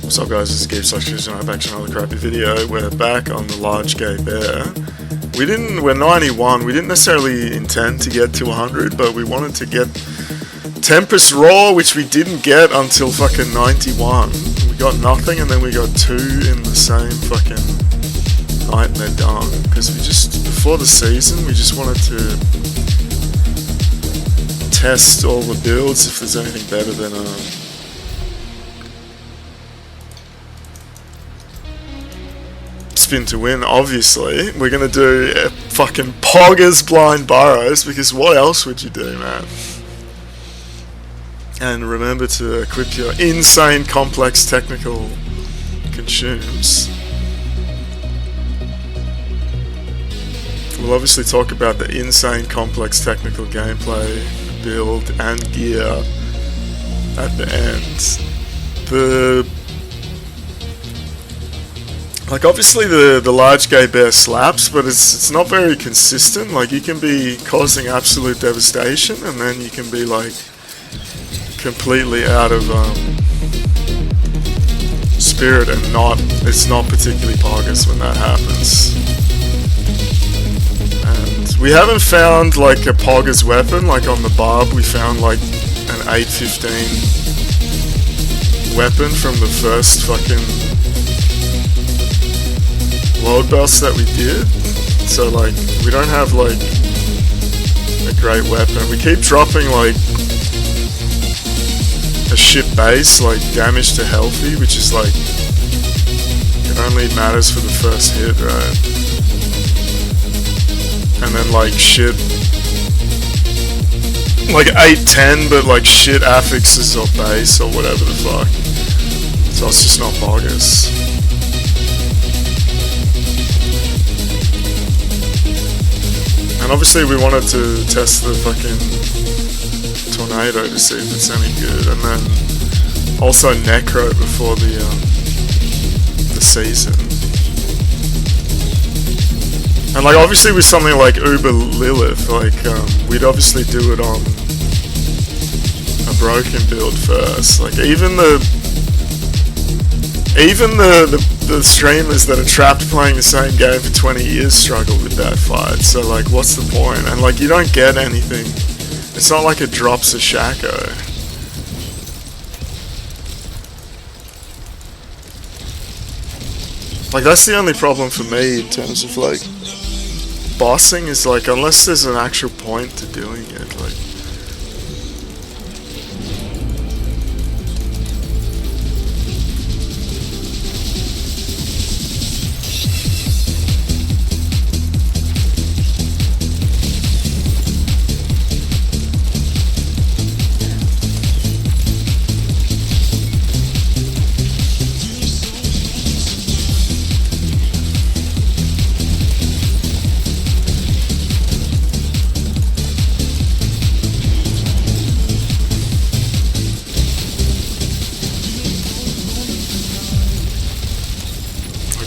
What's up guys, this is GayBear, and I'm back to another crappy video. We're back on the LargeGayBear. We're 91, we didn't necessarily intend to get to 100, but we wanted to get Tempest Roar, which we didn't get until fucking 91. We got nothing, and then we got 2 in the same fucking night and they're done. Because we just, before the season, we just wanted to test all the builds if there's anything better than spin to win. Obviously we're gonna do a fucking poggers blind burrows, because what else would you do, man? And remember to equip your insane complex technical consumes. We'll obviously talk about the insane complex technical gameplay, build and gear at the end. Like, obviously the LargeGayBear slaps, but it's not very consistent. Like, you can be causing absolute devastation, and then you can be like completely out of spirit, and it's not particularly poggers when that happens. And we haven't found like a poggers weapon. Like on the barb we found like an 815 weapon from the first fucking load boss that we did, so like we don't have like a great weapon. We keep dropping like a shit base, like damage to healthy, which is like, it only matters for the first hit, right? And then like shit, like 810, but like shit affixes or base or whatever the fuck. So it's just not poggers. And obviously we wanted to test the fucking tornado to see if it's any good, and then also necro before the season. And like obviously with something like Uber Lilith, like we'd obviously do it on a broken build first. Like even the streamers that are trapped playing the same game for 20 years struggle with that fight, so like what's the point? And like you don't get anything, it's not like it drops a Shaco. Like that's the only problem for me in terms of like bossing, is like unless there's an actual point to doing it, like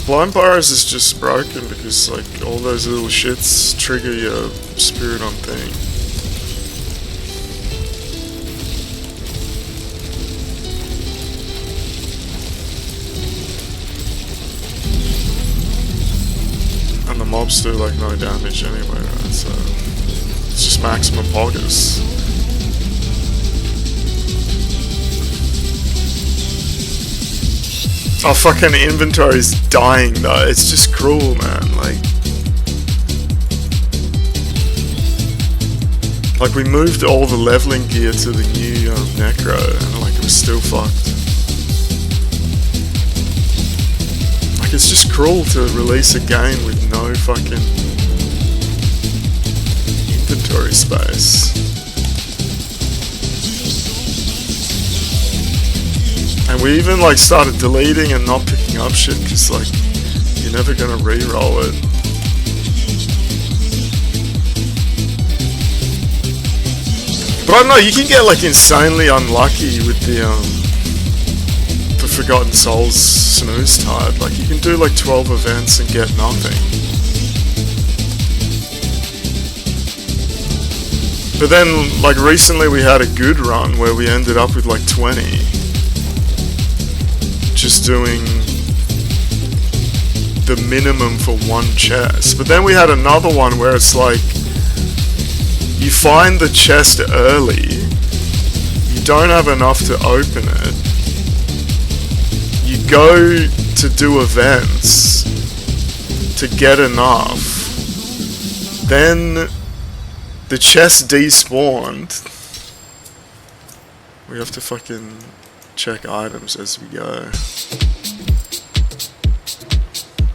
blind burrows is just broken because like all those little shits trigger your spirit on thing. And the mobs do like no damage anyway, right? So it's just maximum poggers. Our fucking inventory's dying though, it's just cruel, man. Like we moved all the leveling gear to the new necro, and like it was still fucked. Like it's just cruel to release a game with no fucking inventory space. And we even like started deleting and not picking up shit because like you're never gonna re-roll it. But I don't know, you can get like insanely unlucky with the Forgotten Souls snooze type. Like you can do like 12 events and get nothing. But then like recently we had a good run where we ended up with like 20. just doing the minimum for one chest. But then we had another one where it's like, you find the chest early, you don't have enough to open it, you go to do events to get enough, then the chest despawned. We have to fucking check items as we go.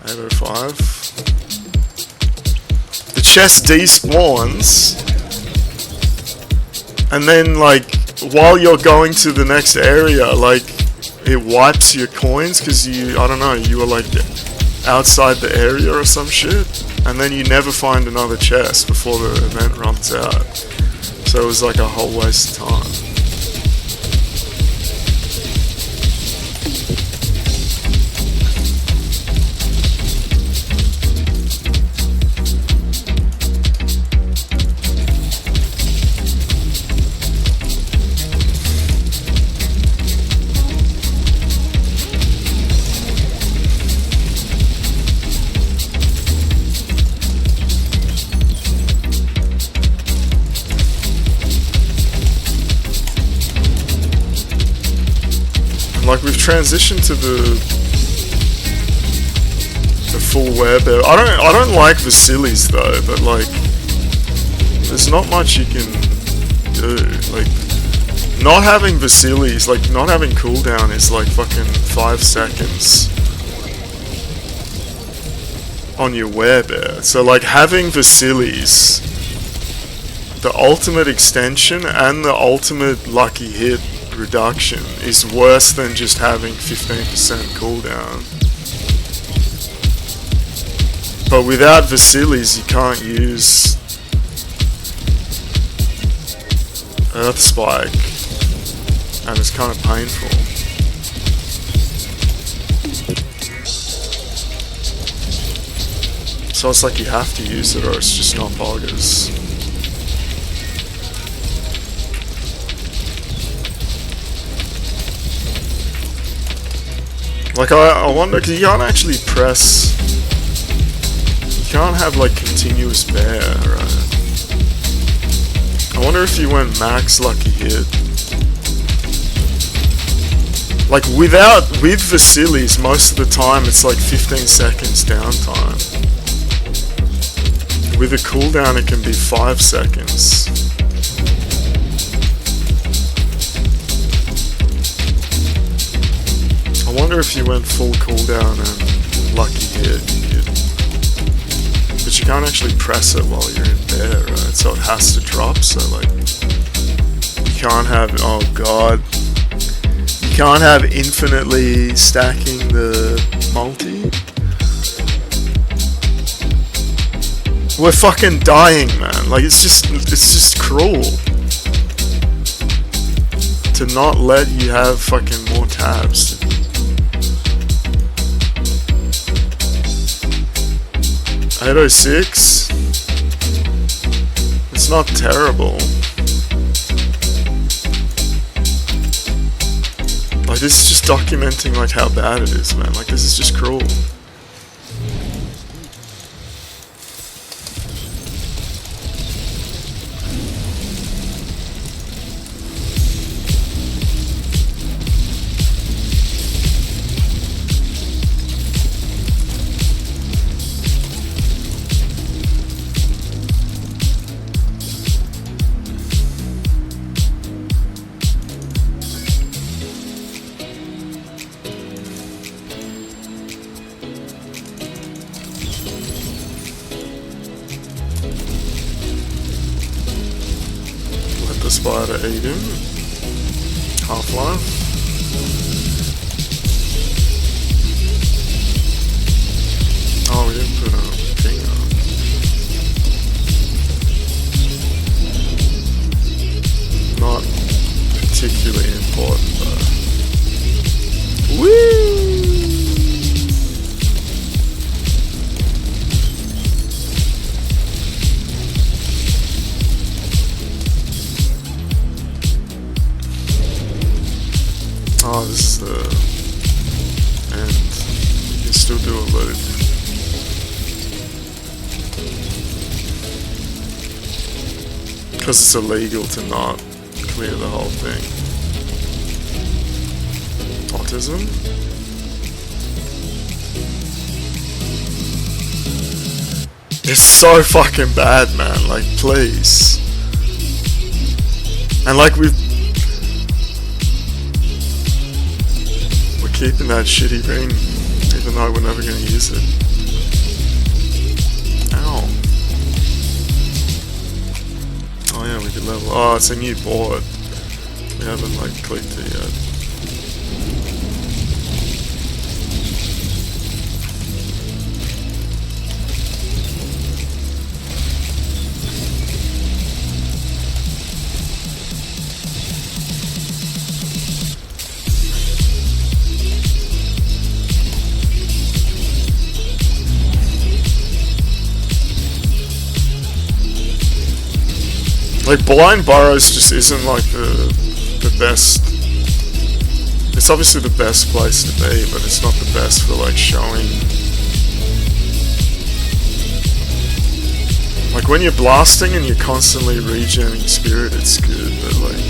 805. The chest despawns, and then like while you're going to the next area, like it wipes your coins because you, I don't know, you were like outside the area or some shit, and then you never find another chest before the event runs out. So it was like a whole waste of time. Like we've transitioned to the full werebear. I don't like Vasilis though, but like there's not much you can do. Like not having Vasilis, like not having cooldown is like fucking 5 seconds on your werebear. So like having Vasilis, the ultimate extension and the ultimate lucky hit reduction is worse than just having 15% cooldown. But without Vasilis, you can't use Earth Spike, and it's kind of painful. So it's like you have to use it or it's just not poggers. Like I wonder, because you can't actually press, you can't have like continuous bear, right? I wonder if you went max lucky hit. Like with Vasilis, most of the time it's like 15 seconds downtime. With a cooldown it can be 5 seconds. I wonder if you went full cooldown and lucky hit, but you can't actually press it while you're in there, right? So it has to drop, so like, you can't have, oh god, you can't have infinitely stacking the multi. We're fucking dying, man, like it's just cruel to not let you have fucking more tabs. .806. It's not terrible. Like this is just documenting like how bad it is, man. Like this is just cruel. The spider eat him. Half-life. Oh, we didn't put a thing on. Not particularly important though. Woo! Lewt. Because it's illegal to not clear the whole thing. Autism? It's so fucking bad, man. Like, please. And like we're keeping that shitty ring, even though we're never gonna use it. Ow. Oh yeah, we could level. Oh, it's a new board. We haven't like clicked it yet. Like, blind burrows just isn't like the best. It's obviously the best place to be, but it's not the best for like showing. Like when you're blasting and you're constantly regenerating spirit, it's good, but like.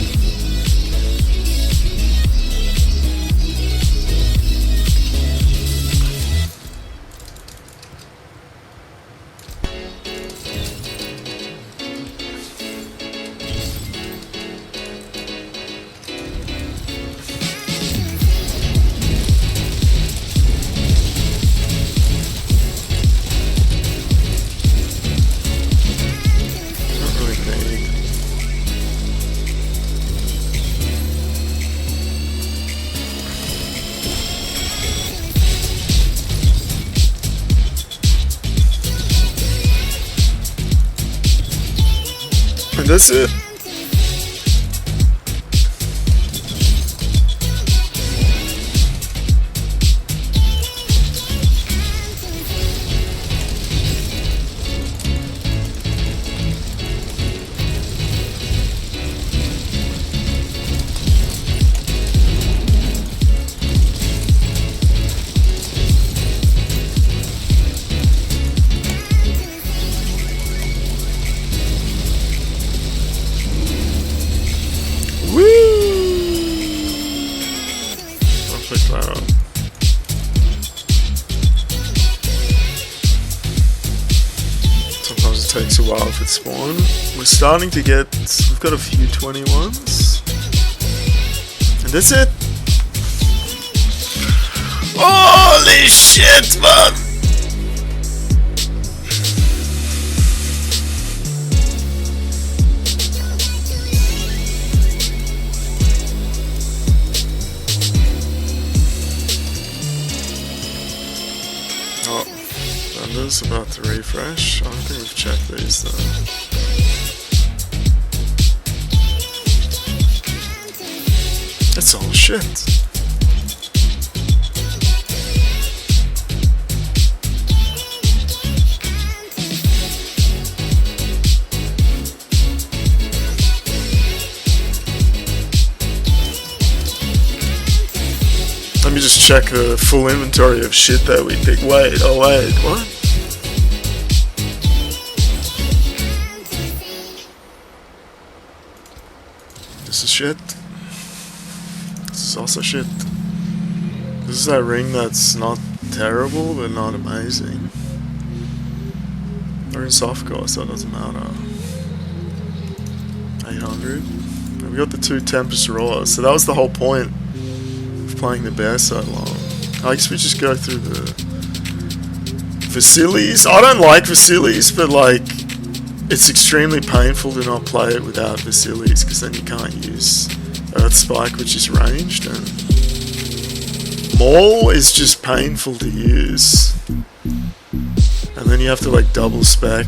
And that's it. Sometimes it takes a while for it to spawn. We're starting to get, we've got a few 21s. And that's it. Holy shit, man! Is about to refresh. I don't think we've checked these though. It's all shit. Let me just check the full inventory of shit that we picked. Wait, oh wait, what? This is shit. This is also shit. This is that ring that's not terrible, but not amazing. We're in softcore, so it doesn't matter. 800. And we got the 2 Tempest Roars, so that was the whole point of playing the bear so long. I guess we just go through the Vasilis. I don't like Vasilis, but like, it's extremely painful to not play it without Vasilis, because then you can't use Earth Spike, which is ranged, and Maul is just painful to use. And then you have to like double spec.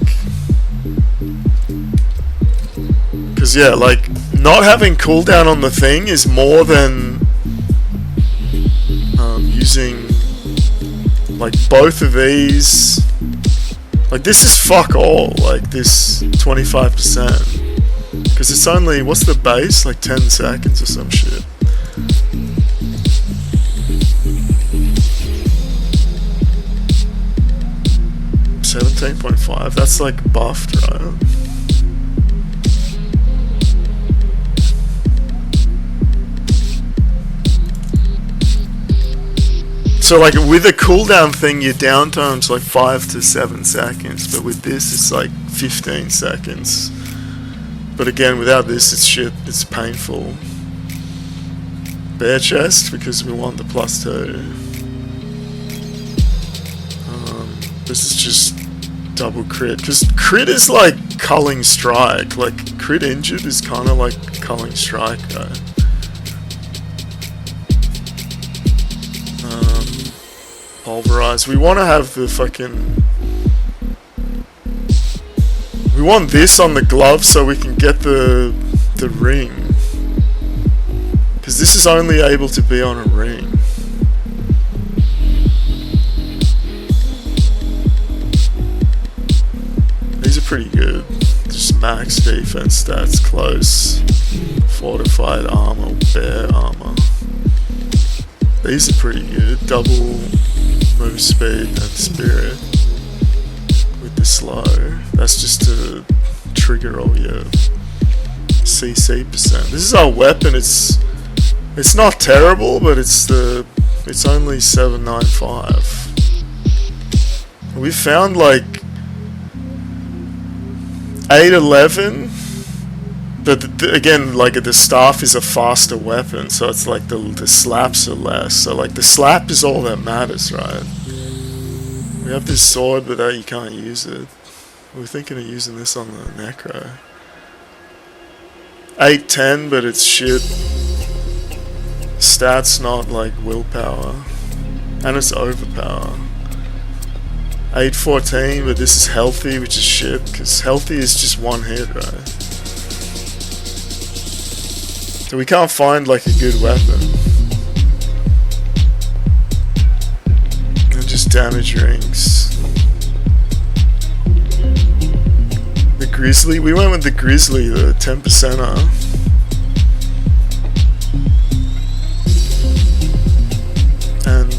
Because yeah, like, not having cooldown on the thing is more than using like both of these. Like, this is fuck all, like this 25%. Because it's only, what's the base? Like 10 seconds or some shit. 14.5. That's like buffed, right? So like with a cooldown thing, your downtime's like 5 to 7 seconds, but with this it's like 15 seconds. But again, without this, it's shit. It's painful. Bare chest because we want the +2. This is just double crit, because crit is like culling strike. Like crit injured is kind of like culling strike, right? Pulverize. We want to have the fucking... We want this on the glove so we can get the ring. Because this is only able to be on a ring. These are pretty good. Just max defense stats, close, fortified armor, bare armor. These are pretty good. Double move speed and spirit with the slow. That's just to trigger all your CC %. This is our weapon. It's not terrible, but it's only 795. We found like 811, but again, like the staff is a faster weapon, so it's like the slaps are less. So like the slap is all that matters, right? We have this sword, but you can't use it. We're thinking of using this on the necro. 810, but it's shit. Stats not like willpower, and it's overpower. 814, but this is healthy, which is shit, because healthy is just one hit, right? So we can't find like a good weapon. And just damage rings. The Grizzly, we went with the Grizzly, the 10%er. And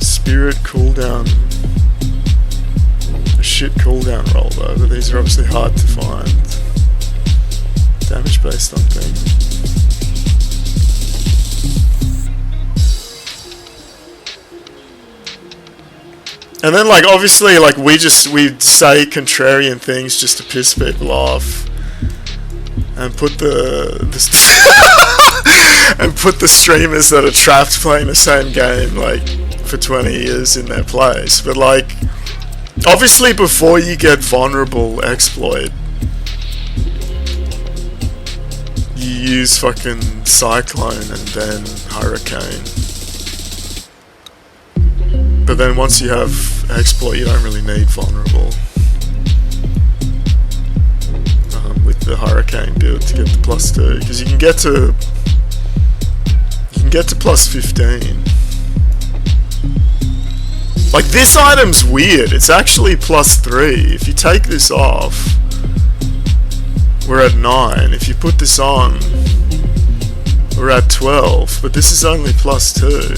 Spirit cooldown. A shit cooldown roll though, but these are obviously hard to find. Damage based on thing. And then like obviously like we say contrarian things just to piss people off. And put and put the streamers that are trapped playing the same game like for 20 years in their place. But like obviously before you get vulnerable exploit, you use fucking Cyclone and then Hurricane. But then once you have exploit, you don't really need vulnerable. With the Hurricane build to get the +2, because you can get to +15. Like this item's weird. It's actually +3. If you take this off, we're at 9. If you put this on, we're at 12. But this is only +2.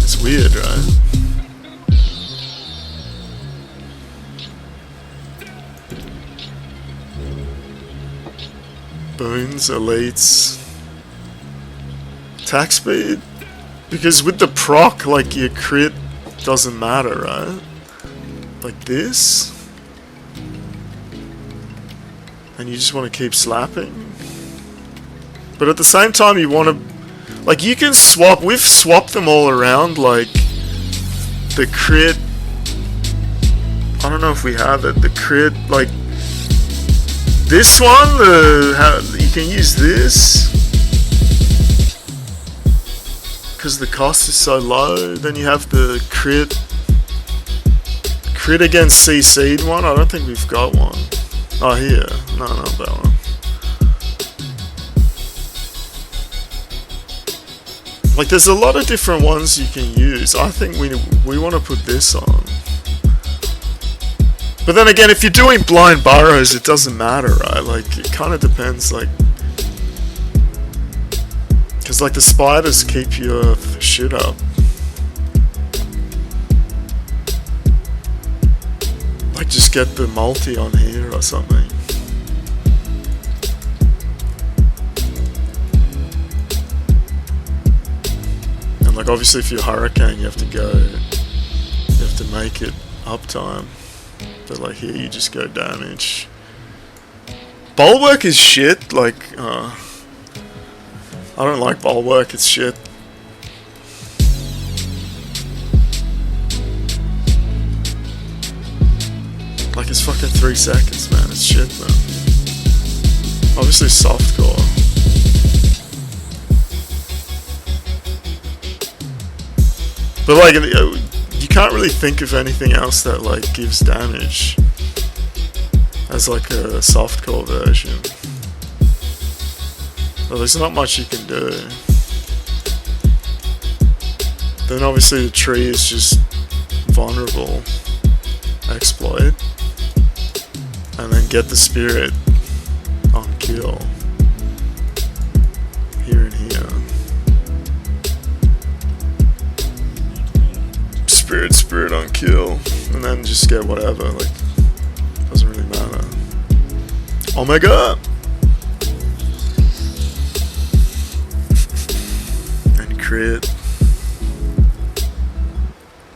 It's weird, right? Boons, elites, attack speed, because with the proc, like your crit doesn't matter, right? Like this, and you just want to keep slapping, but at the same time you want to, like you can swap. We've swapped them all around, like the crit. I don't know if we have it. The crit, like. This one, you can use this because the cost is so low. Then you have the crit against CC'd one. I don't think we've got one. Oh, here. No, not that one. Like, there's a lot of different ones you can use. I think we want to put this on. But then again, if you're doing blind burrows, it doesn't matter, right? Like, it kind of depends, like... Because, like, the spiders keep your shit up. Like, just get the multi on here or something. And like, obviously if you're Hurricane, you have to make it uptime. But like here, you just go damage. Bulwark is shit, like, I don't like Bulwark, it's shit. Like, it's fucking 3 seconds, man, it's shit, man. Obviously softcore. But like, you can't really think of anything else that like gives damage as like a softcore version. Well, there's not much you can do. Then obviously the tree is just vulnerable. Exploit. And then get the spirit on kill. Here and here. Spirit on kill. And then just get whatever, like, doesn't really matter. Omega! And crit.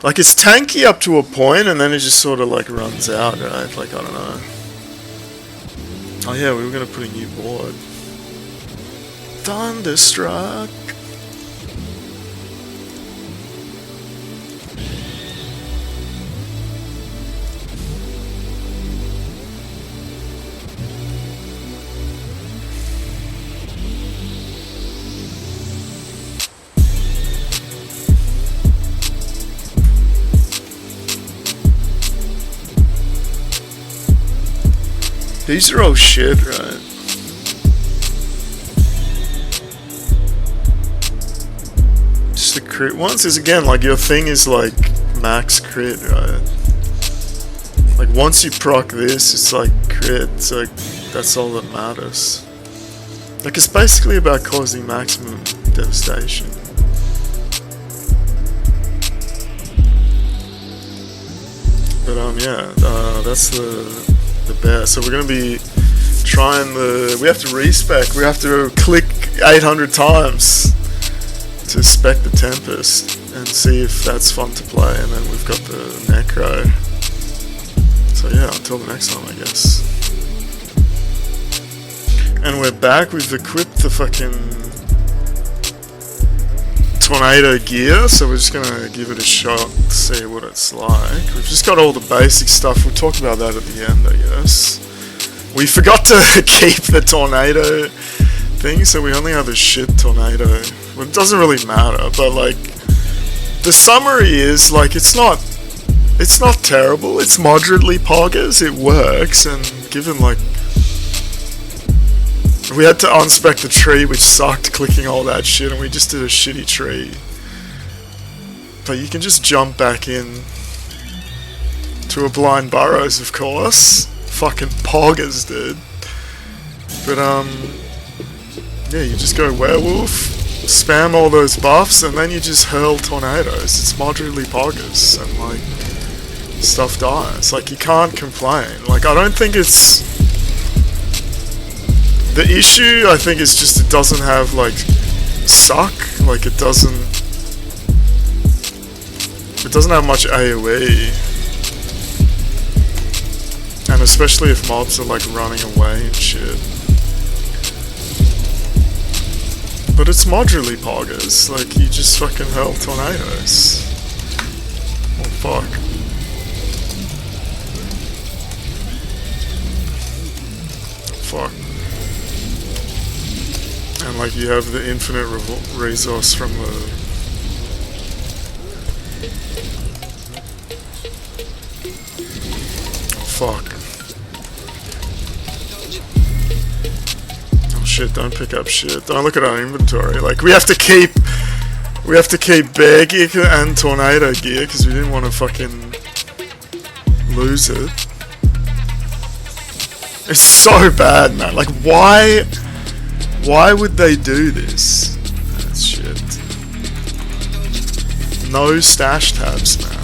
Like, it's tanky up to a point, and then it just sort of like runs out, right? Like, I don't know. Oh yeah, we were gonna put a new board. Thunderstruck. These are all shit, right? Just the crit ones is again like your thing is like max crit, right? Like once you proc this, it's like crit. It's like that's all that matters. Like it's basically about causing maximum devastation. But yeah, that's the bear. So we're gonna be trying we have to respec, we have to click 800 times to spec the Tempest and see if that's fun to play, and then we've got the Necro. So yeah, until the next time I guess. And we're back, we've equipped the fucking Tornado gear, so we're just gonna give it a shot to see what it's like. We've just got all the basic stuff, we'll talk about that at the end I guess. We forgot to keep the tornado thing, so we only have a shit tornado. Well, it doesn't really matter, but like, the summary is like, it's not terrible, it's moderately poggers, it works, and given like, we had to unspec the tree, which sucked clicking all that shit, and we just did a shitty tree. But you can just jump back in to a blind burrows, of course. Fucking poggers, dude. But yeah, you just go werewolf, spam all those buffs, and then you just hurl tornadoes. It's moderately poggers, and like, stuff dies. Like, you can't complain. Like, I don't think it's... The issue, I think, is just it doesn't have, like, suck. Like, it doesn't have much AoE. And especially if mobs are, like, running away and shit. But it's moderately poggers. Like, you just fucking hurl tornadoes. Oh, fuck. Fuck. And like you have the infinite resource from the... Oh fuck. Oh shit, don't pick up shit. Don't look at our inventory. Like we have to keep bear gear and tornado gear because we didn't want to fucking lose it. It's so bad, man. Like why would they do this? That's shit. No stash tabs, man.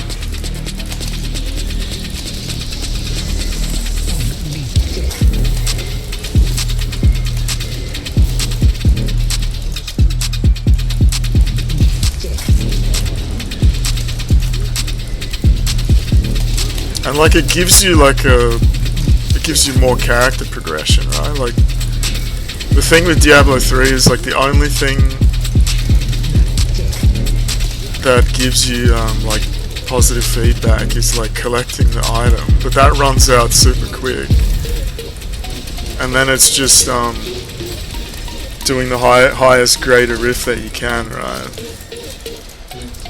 And like it gives you like it gives you more character progression, right? Like the thing with Diablo 3 is like the only thing that gives you like positive feedback is like collecting the item, but that runs out super quick, and then it's just doing the highest grade of riff that you can, right?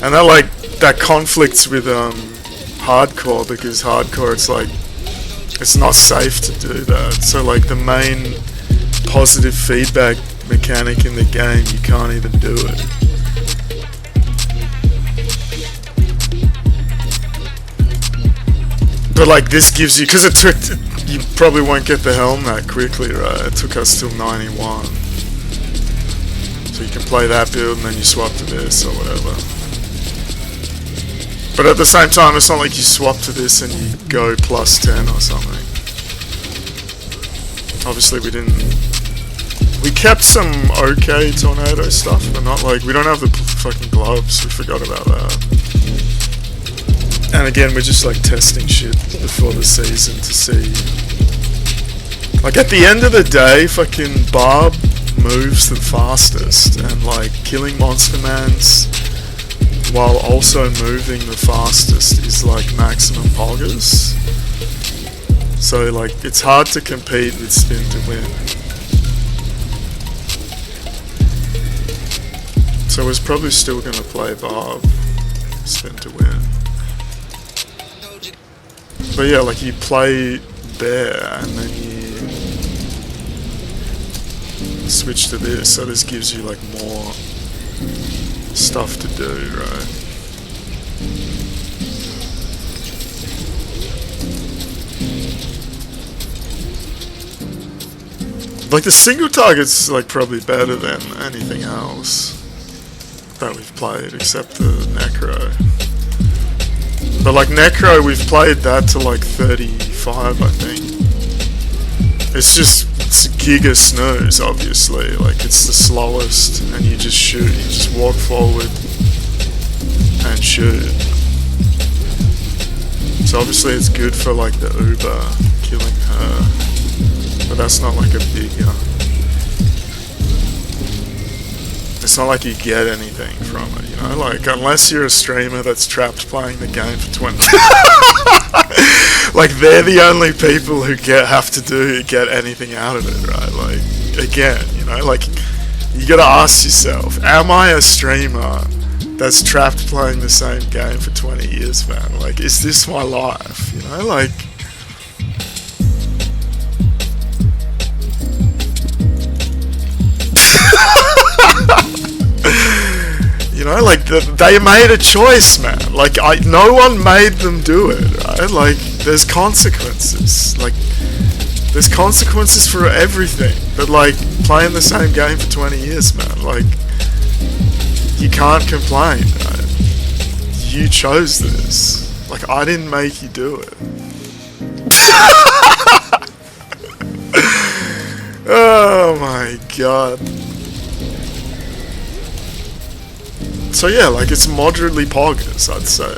And that conflicts with hardcore, because hardcore it's not safe to do that. So like the main positive feedback mechanic in the game, you can't even do it. But like this gives you, because you probably won't get the helm that quickly, right? It took us till 91. So you can play that build and then you swap to this or whatever. But at the same time, it's not like you swap to this and you go plus 10 or something. Obviously we didn't. We kept some okay tornado stuff, but not like, we don't have the fucking gloves, we forgot about that. And again, we're just like testing shit before the season to see. Like at the end of the day, fucking Barb moves the fastest, and like killing monster mans while also moving the fastest is like maximum poggers. So like it's hard to compete with spin to win. So we're probably still gonna play Barb, spin to win. But yeah, like you play Bear and then you switch to this, so this gives you like more stuff to do, right? Like the single target's like probably better than anything else that we've played, except the Necro. But like Necro, we've played that to like 35, I think. It's giga snooze, obviously. Like it's the slowest, and you just shoot. You just walk forward and shoot. So obviously it's good for like the Uber, killing her. But that's not like a big. It's not like you get anything from it, you know? Like, unless you're a streamer that's trapped playing the game for 20... Like, they're the only people who have to get anything out of it, right? Like, again, you know? Like, you gotta ask yourself, am I a streamer that's trapped playing the same game for 20 years, man? Like, is this my life, you know? Like... You know, like, they made a choice, man. Like, no one made them do it, right? Like, there's consequences. Like, there's consequences for everything. But, like, playing the same game for 20 years, man, like, you can't complain, right? You chose this. Like, I didn't make you do it. Oh my god. So yeah, like it's moderately poggers, I'd say.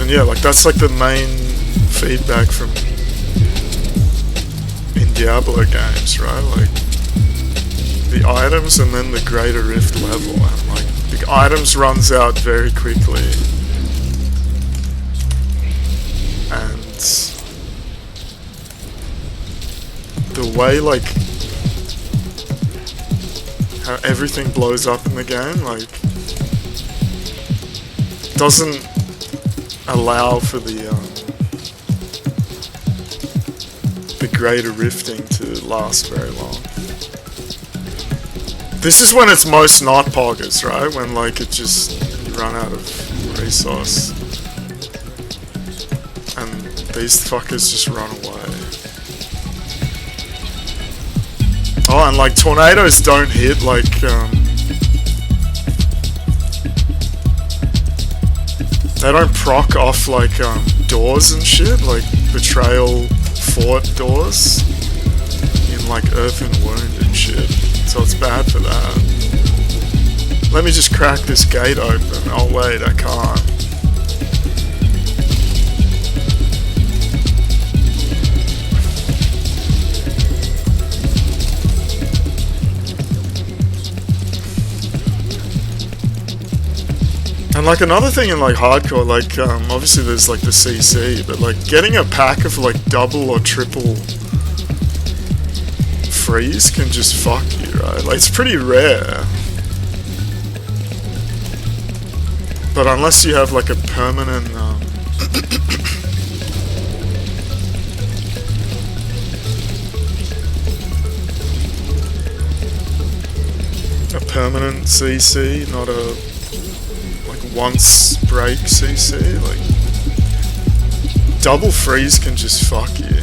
And yeah, like that's like the main feedback from in Diablo games, right? Like the items and then the greater rift level, and like the items runs out very quickly, and the way like how everything blows up in the game like doesn't allow for the greater rifting to last very long. This is when it's most not poggers, right? When like it just, you run out of resource. And these fuckers just run away. Oh, and like tornadoes don't hit like They don't proc off like doors and shit, like betrayal fort doors in like earthen wound and shit. So it's bad for that. Let me just crack this gate open. Oh wait, I can't. And like another thing in like hardcore, like obviously there's like the CC, but like getting a pack of like double or triple freeze can just fuck you, right? Like it's pretty rare. But unless you have like a permanent a permanent CC, not a once break CC, like double freeze can just fuck you,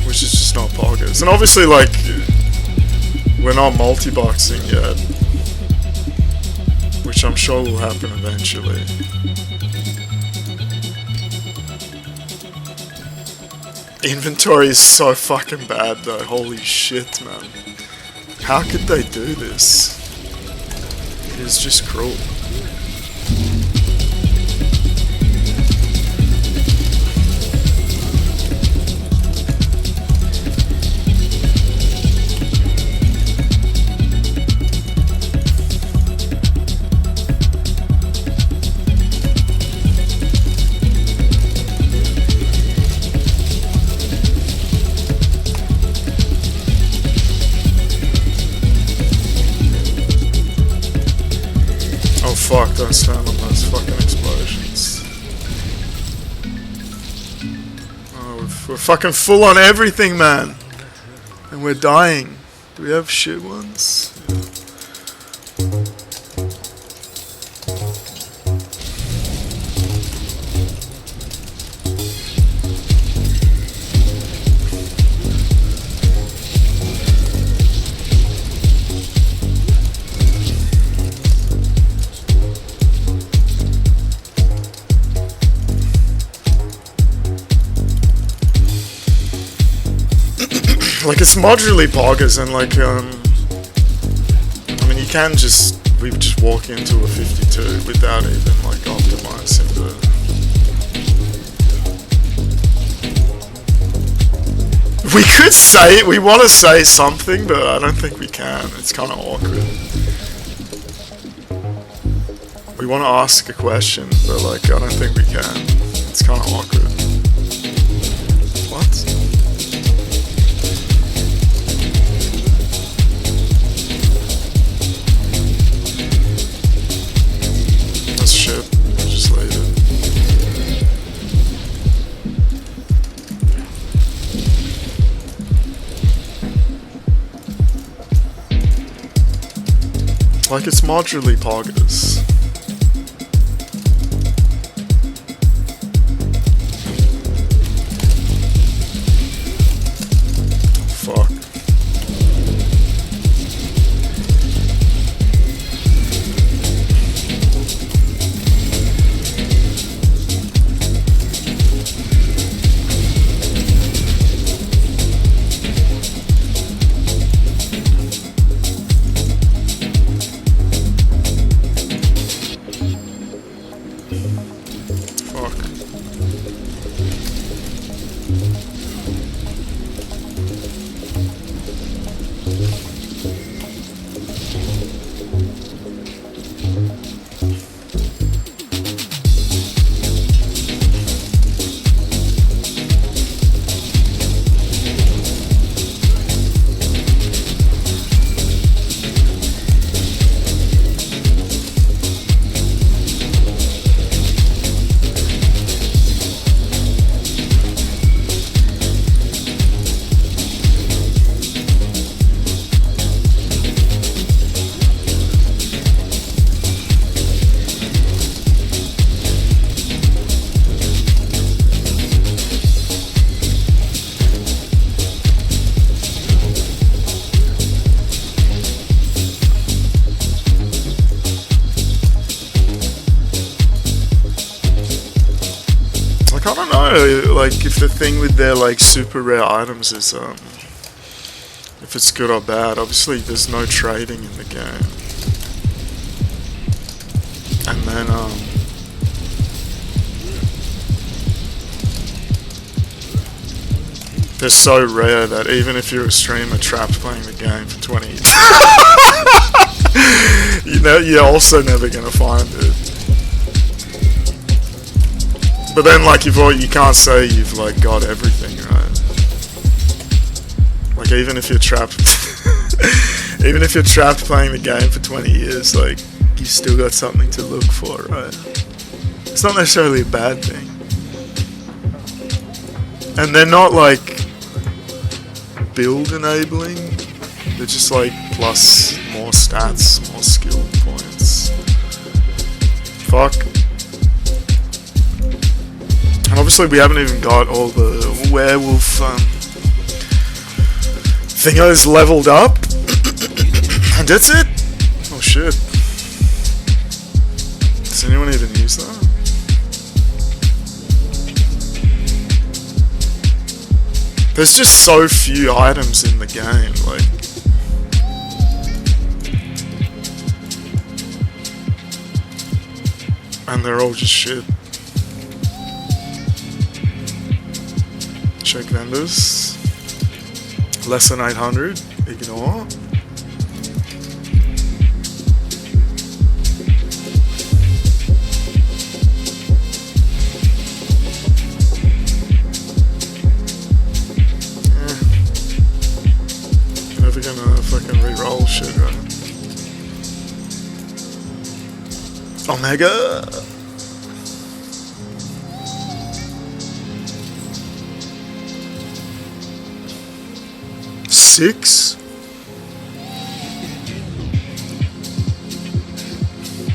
which is just not poggers. And obviously like we're not multi-boxing yet, which I'm sure will happen eventually. Inventory is so fucking bad though, holy shit man. How could they do this? It is just cruel. Fuck, don't stand on those fucking explosions. Oh, we're fucking full on everything, man. And we're dying. Do we have shit ones? Like it's moderately poggers and like I mean you can just walk into a 52 without even like optimizing the we could say we want to say something but I don't think we can. It's kind of awkward. We want to ask a question but like I don't think we can. It's kind of awkward. What? Shit, just leave it. Like it's moderately poggers. Fuck. Like, I don't know, like, if the thing with their, like, super rare items is, if it's good or bad. Obviously, there's no trading in the game. And then, they're so rare that even if you're a streamer trapped playing the game for 20 years, you know, you're also never gonna find it. But then, like, you can't say you've, like, got everything, right? Like, even if you're trapped, even if you're trapped playing the game for 20 years, like, you still got something to look for, right? It's not necessarily a bad thing. And they're not, like, build enabling. They're just, like, plus more stats, more skill points. Fuck. And obviously we haven't even got all the werewolf thingos leveled up. And that's it. Oh shit. Does anyone even use that? There's just so few items in the game, like. And they're all just shit. Check vendors. Less than 800. Ignore. Never gonna fucking re-roll shit, right? Omega. Six?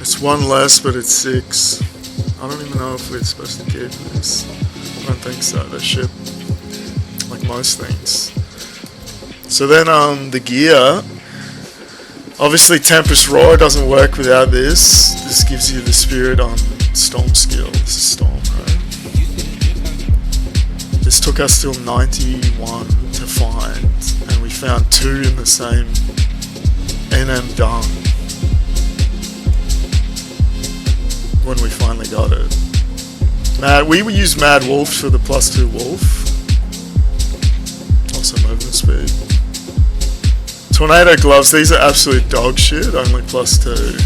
It's one less, but it's 6. I don't even know if we're supposed to keep this. I don't think so. They're shit. Like most things. So then, the gear. Obviously, Tempest Roar doesn't work without this. This gives you the spirit on Storm skill. This is Storm, right? This took us till 91 to find. And we found 2 in the same EN EM DUNG when we finally got it. We use Mad Wolf for the +2 wolf. Also movement speed. Tornado gloves, these are absolute dog shit, only +2.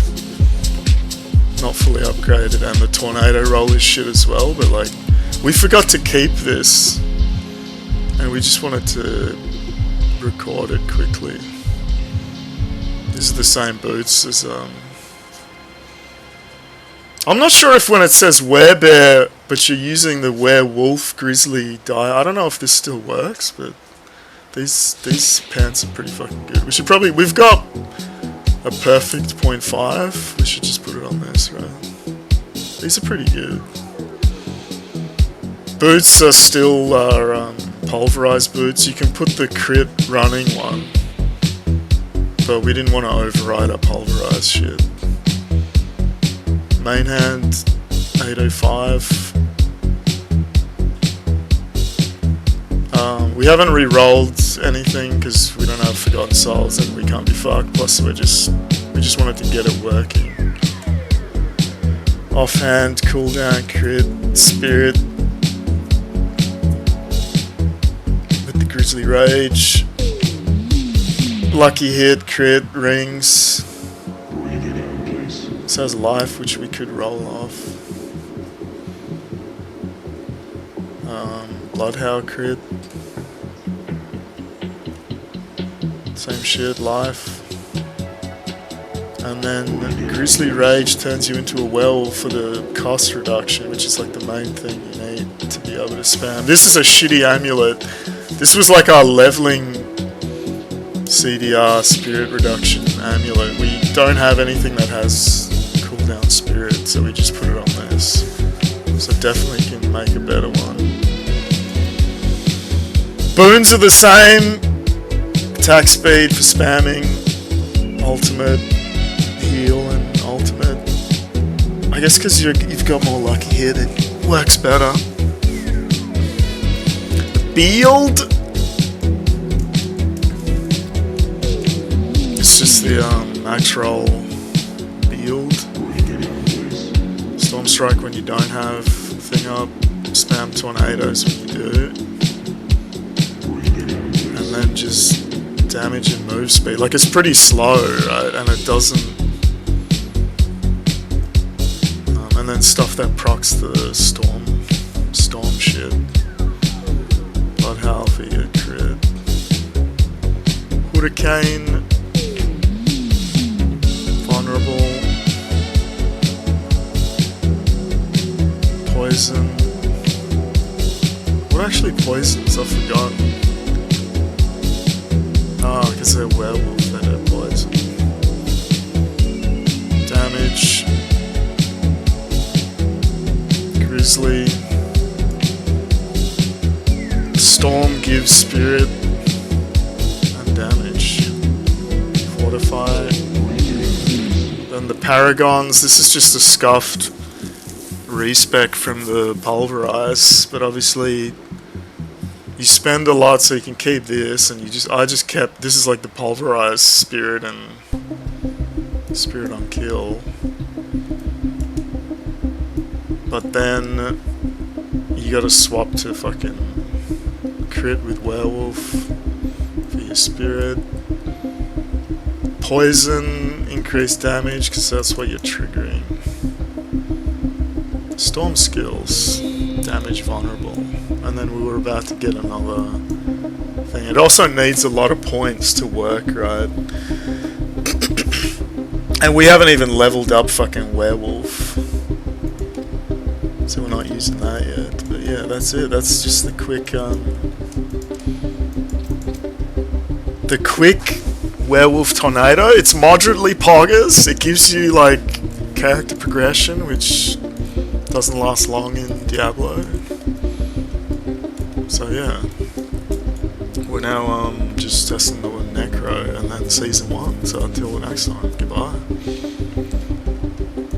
Not fully upgraded, and the tornado roll is shit as well, but like, we forgot to keep this. And we just wanted to record it quickly. These are the same boots as I'm not sure if when it says werebear but you're using the werewolf grizzly dye, I don't know if this still works, but these pants are pretty fucking good. We've got a perfect 0.5. We should just put it on this, right? These are pretty good. Boots are still Pulverise boots. You can put the crit running one, but we didn't want to override our Pulverise shit. Main hand 805. We haven't re-rolled anything because we don't have Forgotten Souls and we can't be fucked. Plus we just wanted to get it working. Offhand, cooldown, crit, spirit. Grizzly Rage, Lucky Hit, Crit, Rings. This has Life, which we could roll off. Bloodhound Crit. Same shit, Life. And then Grizzly Rage turns you into a werewolf for the cost reduction, which is like the main thing you need to be able to spam. This is a shitty amulet. This was like our leveling CDR spirit reduction amulet. We don't have anything that has cooldown spirit, so we just put it on this. So definitely can make a better one. Boons are the same. Attack speed for spamming, ultimate, heal and ultimate. I guess because you've got more lucky here, it works better. BEELD. It's just the max roll BEELD. Storm Strike when you don't have thing up. Spam tornadoes when you do. And then just damage and move speed. Like, it's pretty slow, right? And it doesn't. And then stuff that procs the storm shit. Blood Howl for your crit. Hurricane. Vulnerable. Poison. What actually poisons? I forgot. Oh, because they're werewolf that are poison. Damage. Grizzly. Storm gives spirit and damage. Fortify. Then the Paragons. This is just a scuffed respec from the Pulverise, but obviously you spend a lot so you can keep this, and I just kept, this is like the Pulverise spirit and spirit on kill. But then you gotta swap to fucking crit with werewolf for your spirit. Poison, increased damage, because that's what you're triggering. Storm skills, damage vulnerable. And then we were about to get another thing. It also needs a lot of points to work, right? And we haven't even leveled up fucking werewolf. So we're not using that yet. But yeah, that's it. That's just the quick werewolf tornado. It's moderately poggers. It gives you like character progression, which doesn't last long in Diablo. So yeah, we're now just testing the Necro and then Season 1. So until next time, goodbye.